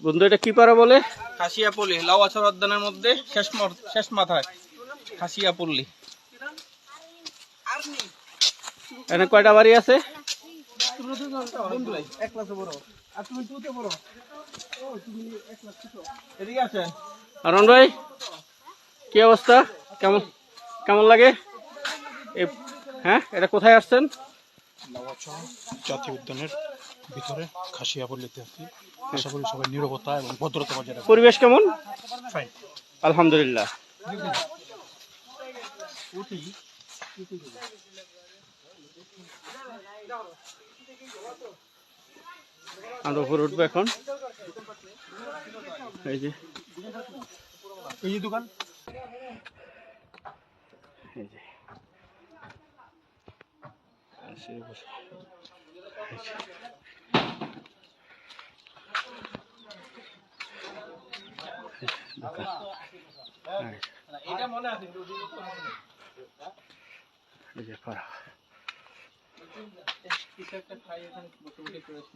বন্ধু এটা কি পাড়া বলে? খাসিয়াপল্লী, লাউয়াছড়া উদ্যানের মধ্যে শেষ মাথায় খাসিয়াপল্লী। এখানে কয়টা বাড়ি আছে? এদিকে আছেন আরমান ভাই, কি অবস্থা? কেমন কেমন লাগে? হ্যাঁ, এটা কোথায় আসছেন? লাউয়াছড়া জাতীয় উদ্যানের ভিতরে খাসিয়াপল্লীতে আছি। আশা করি সবাই নীরবতা এবং ভদ্রতা বজায় রাখবে। পরিবেশ কেমন? ফাইন। আলহামদুলিল্লাহ। আমরা উপরে উঠবো এখন। এই যে দোকান, এই যে এটা মনে আছে এই যে পাড়া। কিছু একটা খাই এখানে বসে বসে করেছি।